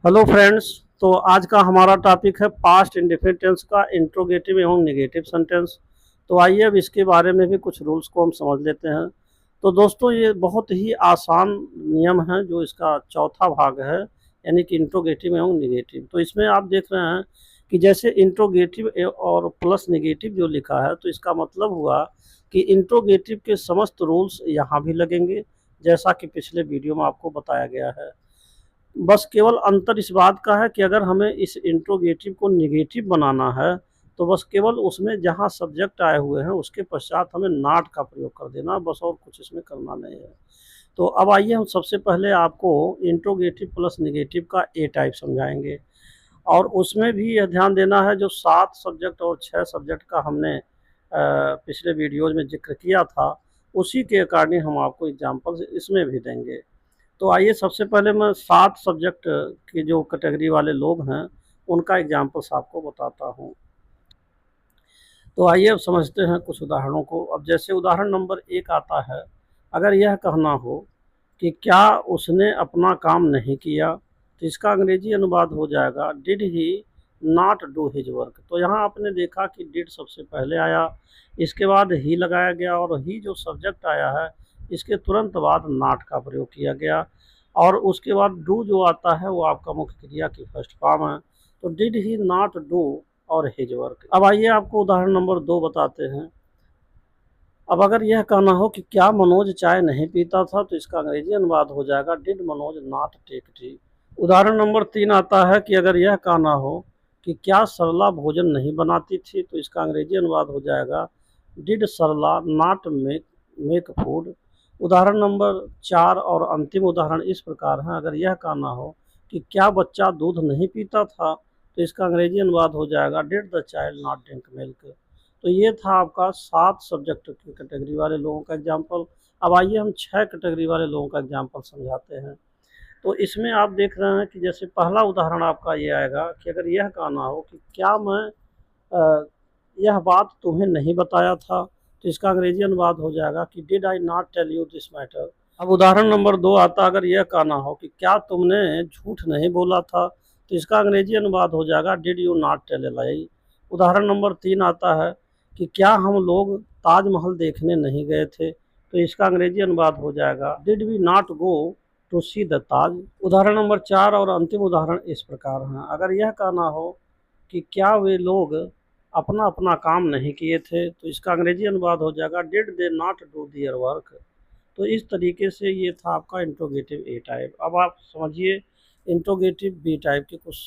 Hello friends. तो आज का हमारा टॉपिक है पास्ट इंडेफिनिट टेंस का इंट्रोगेटिव एवं नेगेटिव सेंटेंस। तो आइए अब इसके बारे में भी कुछ रूल्स को हम समझ लेते हैं। तो दोस्तों ये बहुत ही आसान नियम है जो इसका चौथा भाग है, यानी कि इंट्रोगेटिव एवं नेगेटिव। तो इसमें आप देख रहे हैं कि जैसे इंट्रोगेटिव और प्लस नेगेटिव जो लिखा है, तो इसका मतलब हुआ कि इंट्रोगेटिव के समस्त रूल्स यहाँ भी लगेंगे, जैसा कि पिछले वीडियो में आपको बताया गया है। बस केवल अंतर इस बात का है कि अगर हमें इस इंट्रोगेटिव को नेगेटिव बनाना है तो बस केवल उसमें जहाँ सब्जेक्ट आए हुए हैं उसके पश्चात हमें नॉट का प्रयोग कर देना, बस और कुछ इसमें करना नहीं है। तो अब आइए हम सबसे पहले आपको इंट्रोगेटिव प्लस नेगेटिव का ए टाइप समझाएंगे। और उसमें भी यह ध्यान देना है, जो 7 सब्जेक्ट और 6 सब्जेक्ट का हमने पिछले वीडियोज में जिक्र किया था, उसी के अकॉर्डिंग हम आपको एग्जाम्पल्स इसमें भी देंगे। तो आइए सबसे पहले मैं 7 सब्जेक्ट की जो कैटेगरी वाले लोग हैं उनका एग्जाम्पल्स आपको बताता हूँ। तो आइए अब समझते हैं कुछ उदाहरणों को। अब जैसे उदाहरण नंबर 1 आता है, अगर यह कहना हो कि क्या उसने अपना काम नहीं किया, तो इसका अंग्रेजी अनुवाद हो जाएगा did he not do his work. तो यहाँ आपने देखा कि डिड सबसे पहले आया, इसके बाद ही लगाया गया, और ही जो सब्जेक्ट आया है इसके तुरंत बाद नॉट का प्रयोग किया गया, और उसके बाद डू जो आता है वो आपका मुख्य क्रिया की फर्स्ट फॉर्म है। तो डिड ही नॉट डू और हिज वर्क। अब आइए आपको उदाहरण नंबर 2 बताते हैं। अब अगर यह कहना हो कि क्या मनोज चाय नहीं पीता था, तो इसका अंग्रेजी अनुवाद हो जाएगा did Manoj not take tea. उदाहरण नंबर 3 आता है कि अगर यह कहना हो कि क्या सरला भोजन नहीं बनाती थी, तो इसका अंग्रेजी अनुवाद हो जाएगा did Sarla not make food. उदाहरण नंबर 4 और अंतिम उदाहरण इस प्रकार है, अगर यह कहना हो कि क्या बच्चा दूध नहीं पीता था, तो इसका अंग्रेजी अनुवाद हो जाएगा did the child not drink milk. तो ये था आपका 7 सब्जेक्ट की कैटेगरी वाले लोगों का एग्जाम्पल। अब आइए हम 6 कैटेगरी वाले लोगों का एग्जाम्पल समझाते हैं। तो इसमें आप देख रहे हैं कि जैसे पहला उदाहरण आपका ये आएगा कि अगर यह कहना हो कि क्या मैं यह बात तुम्हें नहीं बताया था, तो इसका अंग्रेजी अनुवाद हो जाएगा कि did I not tell you this matter. अब उदाहरण नंबर 2 आता, अगर यह कहना हो कि क्या तुमने झूठ नहीं बोला था, तो इसका अंग्रेजी अनुवाद हो जाएगा did you not tell a lie. उदाहरण नंबर 3 आता है कि क्या हम लोग ताजमहल देखने नहीं गए थे, तो इसका अंग्रेजी अनुवाद हो जाएगा did we not go to see the Taj. उदाहरण नंबर 4 और अंतिम उदाहरण इस प्रकार हैं, अगर यह कहना हो कि क्या वे लोग अपना अपना काम नहीं किए थे, तो इसका अंग्रेजी अनुवाद हो जाएगा did they not do their work. तो इस तरीके से ये था आपका इंट्रोगेटिव ए टाइप। अब आप समझिए इंट्रोगेटिव बी टाइप के कुछ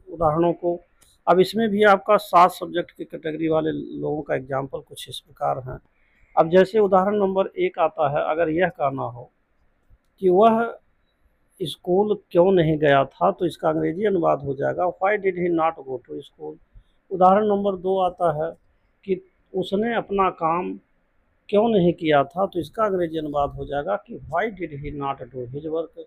उदाहरणों को। अब इसमें भी आपका 7 सब्जेक्ट की कैटेगरी वाले लोगों का एग्जाम्पल कुछ इस प्रकार हैं। अब जैसे उदाहरण नंबर 1 आता है, अगर यह कहना हो कि वह स्कूल क्यों नहीं गया था, तो इसका अंग्रेजी अनुवाद हो जाएगा why did he not go to school. उदाहरण नंबर 2 आता है कि उसने अपना काम क्यों नहीं किया था, तो इसका अंग्रेजी अनुवाद हो जाएगा कि why did he not do his work.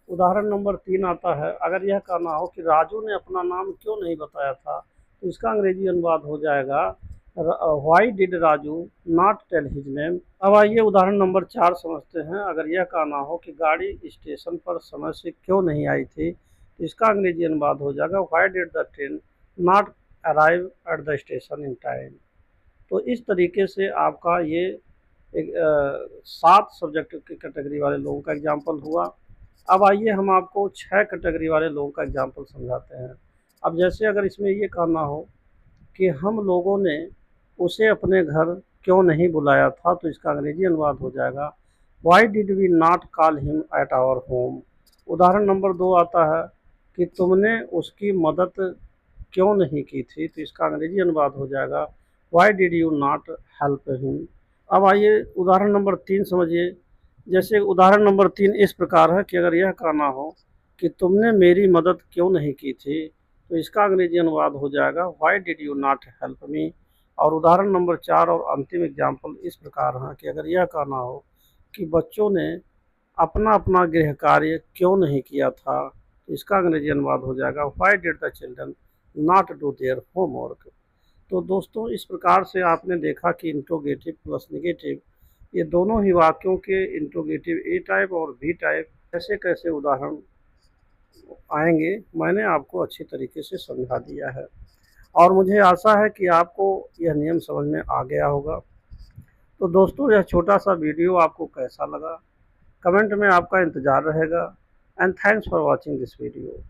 उदाहरण नंबर 3 आता है, अगर यह कहना हो कि राजू ने अपना नाम क्यों नहीं बताया था, तो इसका अंग्रेजी अनुवाद हो जाएगा why did Raju not tell his name. अब आइए उदाहरण नंबर 4 समझते हैं। अगर यह कहना हो कि गाड़ी स्टेशन पर समय से क्यों नहीं आई थी, तो इसका अंग्रेजी अनुवाद हो जाएगा why did the train not arrive at the station in time. तो इस तरीके से आपका ये 7 सब्जेक्ट की कैटेगरी वाले लोगों का एग्जाम्पल हुआ। अब आइए हम आपको 6 कैटेगरी वाले लोगों का एग्जाम्पल समझाते हैं। अब जैसे अगर इसमें ये कहना हो कि हम लोगों ने उसे अपने घर क्यों नहीं बुलाया था, तो इसका अंग्रेजी अनुवाद हो जाएगा why did we not call him at our home. उदाहरण नंबर 2 आता है कि तुमने उसकी मदद क्यों नहीं की थी, तो इसका अंग्रेजी अनुवाद हो जाएगा why did you not help him. अब आइए उदाहरण नंबर 3 समझिए। जैसे उदाहरण नंबर 3 इस प्रकार है कि अगर यह कहना हो कि तुमने मेरी मदद क्यों नहीं की थी, तो इसका अंग्रेजी अनुवाद हो जाएगा why did you not help me. और उदाहरण नंबर 4 और अंतिम एग्जाम्पल इस प्रकार है कि अगर यह कहना हो कि बच्चों ने अपना अपना गृह कार्य क्यों नहीं किया था, तो इसका अंग्रेजी अनुवाद हो जाएगा why did the children not do their homework. तो दोस्तों इस प्रकार से आपने देखा कि इंट्रोगेटिव प्लस नेगेटिव ये दोनों ही वाक्यों के इंट्रोगेटिव ए टाइप और बी टाइप कैसे कैसे उदाहरण आएंगे मैंने आपको अच्छी तरीके से समझा दिया है, और मुझे आशा है कि आपको यह नियम समझ में आ गया होगा। तो दोस्तों, यह छोटा सा वीडियो आपको कैसा लगा, कमेंट में आपका इंतज़ार रहेगा। And thanks for watching this video.